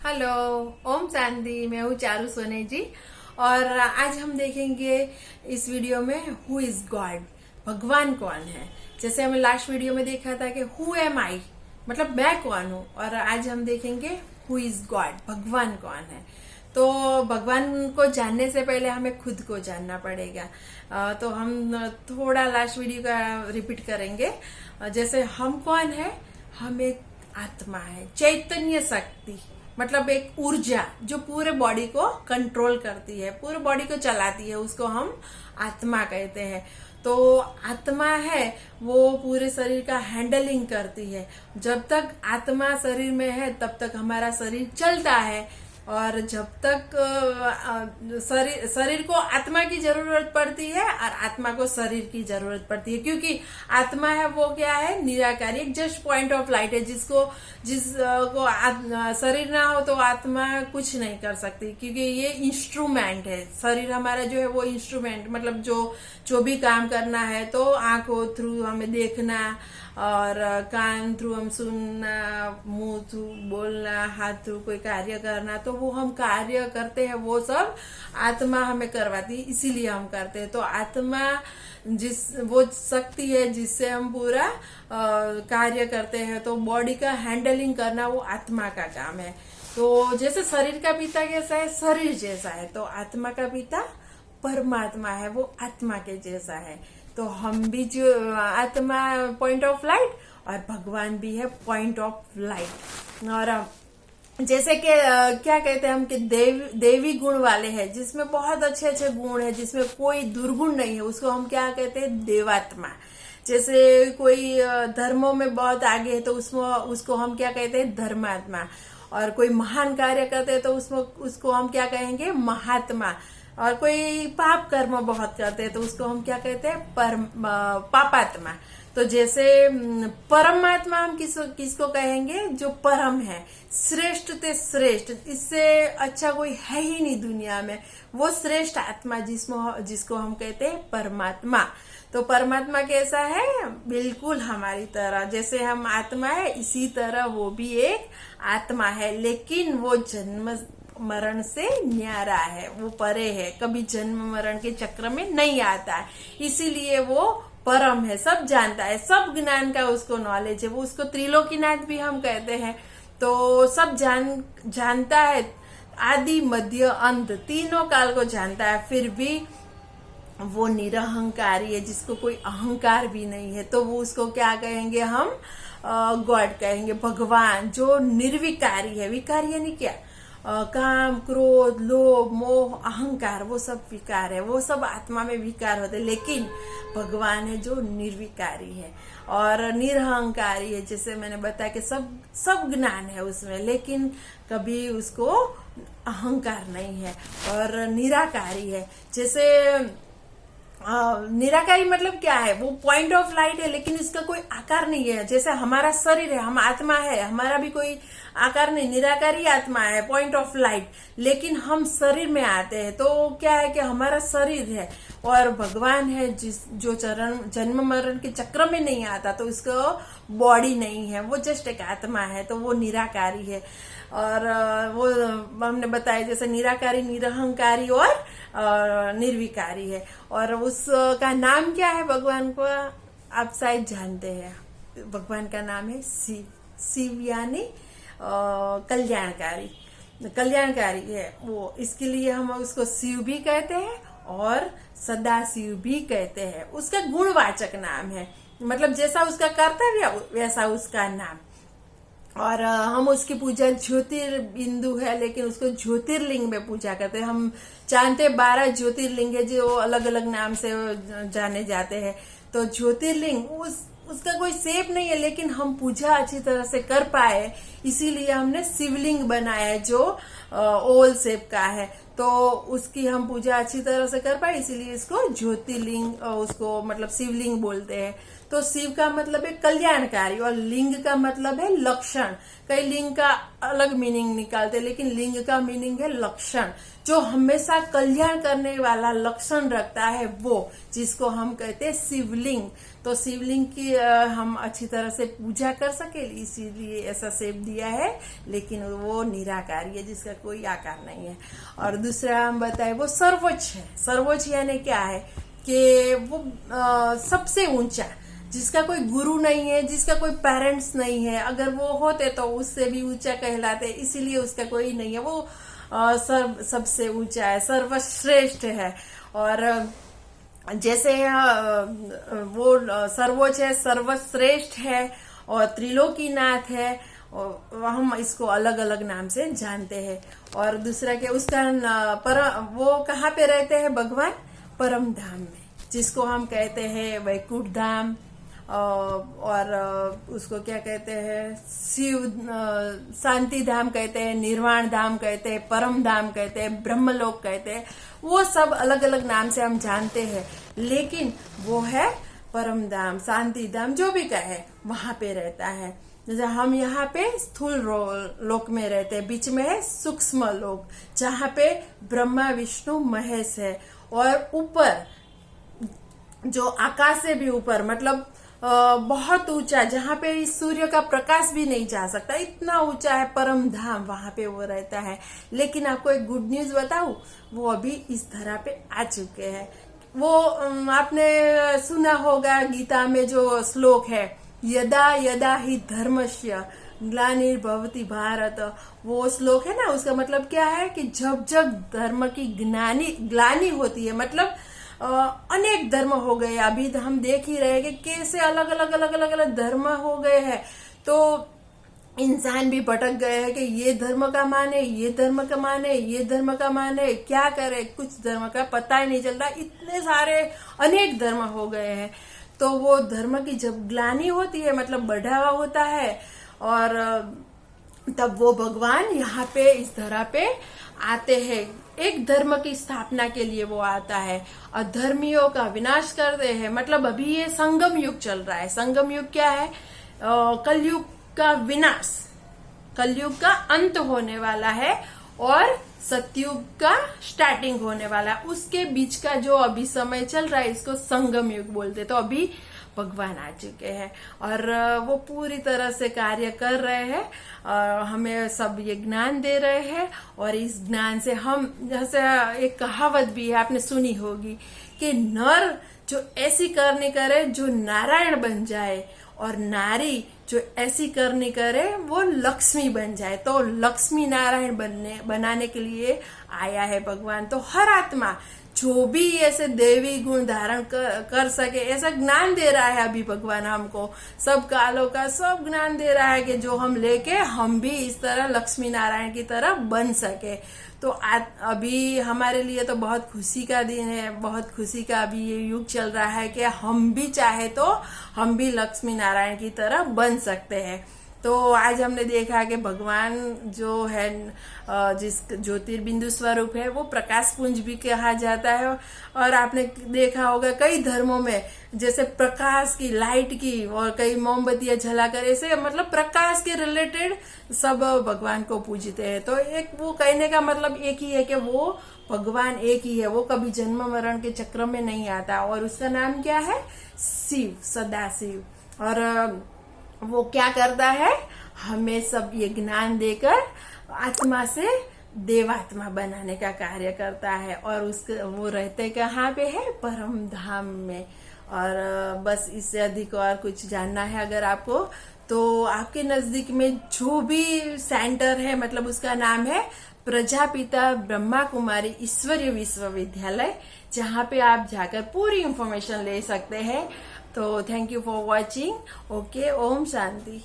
Hello, Om Shanti. मैं हूँ चारू सोने जी। और आज हम देखेंगे इस वीडियो में हु इज गॉड, भगवान कौन है। जैसे हमने लास्ट वीडियो में देखा था कि हु एम आई, मतलब मैं कौन हूँ। और आज हम देखेंगे हु इज गॉड, भगवान कौन है। तो भगवान को जानने से पहले हमें खुद को जानना पड़ेगा। तो हम थोड़ा लास्ट वीडियो का रिपीट करेंगे। जैसे हम कौन है, हम एक आत्मा है, चैतन्य शक्ति, मतलब एक ऊर्जा जो पूरे बॉडी को कंट्रोल करती है, पूरे बॉडी को चलाती है, उसको हम आत्मा कहते हैं। तो आत्मा है वो पूरे शरीर का हैंडलिंग करती है। जब तक आत्मा शरीर में है तब तक हमारा शरीर चलता है, और जब तक शरीर को आत्मा की जरूरत पड़ती है और आत्मा को शरीर की जरूरत पड़ती है, क्योंकि आत्मा है वो क्या है, निराकारी, एक जस्ट पॉइंट ऑफ लाइट है। जिसको शरीर ना हो तो आत्मा कुछ नहीं कर सकती, क्योंकि ये इंस्ट्रूमेंट है। शरीर हमारा जो है वो इंस्ट्रूमेंट, मतलब जो भी काम करना है तो आंखों थ्रू हमें देखना, और कान थ्रू हम सुनना, मुंह थ्रू बोलना, हाथ थ्रू कोई कार्य करना, तो वो हम कार्य करते हैं, वो सब आत्मा हमें करवाती है, इसीलिए हम करते हैं। तो आत्मा वो शक्ति है जिससे हम पूरा कार्य करते हैं। तो बॉडी का हैंडलिंग करना वो आत्मा का काम है। तो जैसे शरीर का पिता कैसा है, शरीर जैसा है, तो आत्मा का पिता परमात्मा है, वो आत्मा के जैसा है। तो हम भी जो आत्मा पॉइंट ऑफ लाइट, और भगवान भी है पॉइंट ऑफ लाइट। और जैसे कि क्या कहते हैं हम कि देवी गुण वाले हैं, जिसमें बहुत अच्छे अच्छे गुण है, जिसमें कोई दुर्गुण नहीं है, उसको हम क्या कहते हैं, देवात्मा। जैसे कोई धर्मों में बहुत आगे है तो उसको हम क्या कहते हैं, धर्मात्मा। और कोई महान कार्य करते हैं तो उसको हम क्या कहेंगे, महात्मा। और कोई पाप कर्म बहुत करते हैं तो उसको हम क्या कहते हैं, पापात्मा। तो जैसे परमात्मा हम किसको कहेंगे, जो परम है, श्रेष्ठ ते श्रेष्ठ, इससे अच्छा कोई है ही नहीं दुनिया में, वो श्रेष्ठ आत्मा जिसको हम कहते हैं परमात्मा। तो परमात्मा कैसा है, बिल्कुल हमारी तरह, जैसे हम आत्मा है इसी तरह वो भी एक आत्मा है, लेकिन वो जन्म मरण से न्यारा है, वो परे है, कभी जन्म मरण के चक्र में नहीं आता है, इसीलिए वो परम है, सब जानता है, सब ज्ञान का उसको नॉलेज है। वो उसको त्रिलोकीनाथ भी हम कहते हैं। तो सब जानता है, आदि मध्य अंत तीनों काल को जानता है, फिर भी वो निरहंकारी है, जिसको कोई अहंकार भी नहीं है। तो वो उसको क्या कहेंगे, हम गॉड कहेंगे, भगवान, जो निर्विकारी है। विकारी यानी क्या, काम, क्रोध, लोभ, मोह, अहंकार, वो सब विकार है, वो सब आत्मा में विकार होते हैं। लेकिन भगवान है जो निर्विकारी है और निरहंकारी है। जैसे मैंने बताया कि सब ज्ञान है उसमें, लेकिन कभी उसको अहंकार नहीं है, और निराकारी है। जैसे निराकारी मतलब क्या है, वो पॉइंट ऑफ लाइट है, लेकिन इसका कोई आकार नहीं है। जैसे हमारा शरीर है, हम आत्मा है, हमारा भी कोई आकार नहीं, निराकारी आत्मा है, पॉइंट ऑफ लाइट, लेकिन हम शरीर में आते हैं। तो क्या है कि हमारा शरीर है, और भगवान है जो जन्म मरण के चक्र में नहीं आता, तो उसको बॉडी नहीं है, वो जस्ट एक आत्मा है, तो वो निराकारी है। और वो हमने बताया जैसे निराकारी, निरहंकारी और निर्विकारी है। और उसका नाम क्या है भगवान को, आप शायद जानते हैं, भगवान का नाम है शिव। शिव यानी कल्याणकारी है वो, इसके लिए हम उसको शिव भी कहते हैं और सदा शिव भी कहते हैं। उसका गुणवाचक नाम है, मतलब जैसा उसका कर्तव्य वैसा उसका नाम। और हम उसकी पूजा ज्योतिर्बिंदु है, लेकिन उसको ज्योतिर्लिंग में पूजा करते हैं। हम जानते 12 ज्योतिर्लिंग है जो अलग अलग नाम से जाने जाते हैं। तो ज्योतिर्लिंग उसका कोई शेप नहीं है, लेकिन हम पूजा अच्छी तरह से कर पाए, इसीलिए हमने शिवलिंग बनाया है जो ओवल शेप का है। तो उसकी हम पूजा अच्छी तरह से कर पाए, इसीलिए इसको ज्योतिर्लिंग, उसको मतलब शिवलिंग बोलते हैं। तो शिव का मतलब है कल्याणकारी, और लिंग का मतलब है लक्षण। कई लिंग का अलग मीनिंग निकालते हैं, लेकिन लिंग का मीनिंग है लक्षण, जो हमेशा कल्याण करने वाला लक्षण रखता है, वो जिसको हम कहते हैं शिवलिंग। तो शिवलिंग की हम अच्छी तरह से पूजा कर सके, इसीलिए ऐसा शेप दिया है, लेकिन वो निराकारी है जिसका कोई आकार नहीं है। और दूसरा हम बताए वो सर्वोच्च है। सर्वोच्च यानी क्या है कि वो सबसे ऊंचा, जिसका कोई गुरु नहीं है, जिसका कोई पेरेंट्स नहीं है, अगर वो होते तो उससे भी ऊंचा कहलाते, इसीलिए उसका कोई नहीं है, वो सबसे ऊंचा है, सर्वश्रेष्ठ है। और जैसे वो सर्वोच्च है, सर्वश्रेष्ठ है और त्रिलोकीनाथ है, और हम इसको अलग अलग नाम से जानते हैं। और दूसरा क्या, उसका वो कहाँ पे रहते हैं भगवान? परम धाम में, जिसको हम कहते हैं वैकुंठ धाम, और उसको क्या कहते हैं, शिव शांति धाम कहते हैं, निर्वाण धाम कहते हैं, परम धाम कहते हैं, ब्रह्मलोक कहते हैं। वो सब अलग अलग नाम से हम जानते हैं, लेकिन वो है परम धाम, शांति धाम, जो भी कहे वहां पे रहता है। जैसे हम यहाँ पे स्थूल लोक में रहते हैं, बीच में है सूक्ष्म लोक जहाँ पे ब्रह्मा विष्णु महेश है, और ऊपर जो आकाश से भी ऊपर, मतलब बहुत ऊंचा, जहाँ पे इस सूर्य का प्रकाश भी नहीं जा सकता, इतना ऊंचा है परम धाम, वहां पे वो रहता है। लेकिन आपको एक गुड न्यूज बताऊं, वो अभी इस धरा पे आ चुके हैं। वो आपने सुना होगा गीता में जो श्लोक है, यदा यदा ही धर्मस्य ग्लानिर्भवति भारत, वो श्लोक है ना, उसका मतलब क्या है कि जब जब धर्म की ग्लानि होती है, मतलब अनेक धर्म हो गए, अभी हम देख ही रहे कि कैसे अलग अलग धर्म हो गए हैं, तो इंसान भी भटक गए हैं कि ये धर्म का माने, ये धर्म का माने, ये धर्म का माने, क्या करे, कुछ धर्म का पता ही नहीं चलता, इतने सारे अनेक धर्म हो गए हैं। तो वो धर्म की जब ग्लानि होती है, मतलब बढ़ावा होता है, और तब वो भगवान यहाँ पे इस धरा पे आते हैं, एक धर्म की स्थापना के लिए वो आता है, और धर्मियों का विनाश करते हैं। मतलब अभी ये संगम युग चल रहा है। संगम युग क्या है? कलयुग का विनाश, कलयुग का अंत होने वाला है, और सतयुग का स्टार्टिंग होने वाला है। उसके बीच का जो अभी समय चल रहा है, इसको संगम युग बोलते। तो अभी भगवान आ चुके हैं, और वो पूरी तरह से कार्य कर रहे हैं, और हमें सब ये ज्ञान दे रहे हैं। और इस ज्ञान से हम, जैसे एक कहावत भी है, आपने सुनी होगी कि नर जो ऐसी करनी करे जो नारायण बन जाए, और नारी जो ऐसी करनी करे वो लक्ष्मी बन जाए। तो लक्ष्मी नारायण बनाने के लिए आया है भगवान। तो हर आत्मा जो भी ऐसे देवी गुण धारण कर सके, ऐसा ज्ञान दे रहा है अभी भगवान हमको, सब कालों का सब ज्ञान दे रहा है कि जो हम लेके हम भी इस तरह लक्ष्मी नारायण की तरह बन सके। तो अभी हमारे लिए तो बहुत खुशी का दिन है, बहुत खुशी का अभी ये युग चल रहा है कि हम भी चाहे तो हम भी लक्ष्मी नारायण की तरह बन सकते हैं। तो आज हमने देखा कि भगवान जो है, जिस ज्योतिर्बिंदु स्वरूप है, वो प्रकाश पुंज भी कहा जाता है। और आपने देखा होगा कई धर्मों में जैसे प्रकाश की, लाइट की, और कई मोमबत्तियां जलाकर, ऐसे मतलब प्रकाश के रिलेटेड सब भगवान को पूजते हैं। तो एक वो कहने का मतलब एक ही है कि वो भगवान एक ही है, वो कभी जन्म मरण के चक्र में नहीं आता, और उसका नाम क्या है? शिव, सदाशिव। और वो क्या करता है? हमें सब ये ज्ञान देकर आत्मा से देवात्मा बनाने का कार्य करता है। और उसके वो रहते कहाँ पे है? परम धाम में। और बस इससे अधिक और कुछ जानना है अगर आपको, तो आपके नजदीक में जो भी सेंटर है, मतलब उसका नाम है प्रजापिता ब्रह्मा कुमारी ईश्वरीय विश्वविद्यालय, जहाँ पे आप जाकर पूरी इंफॉर्मेशन ले सकते हैं। तो thank you for watching. Okay, ओम शांति।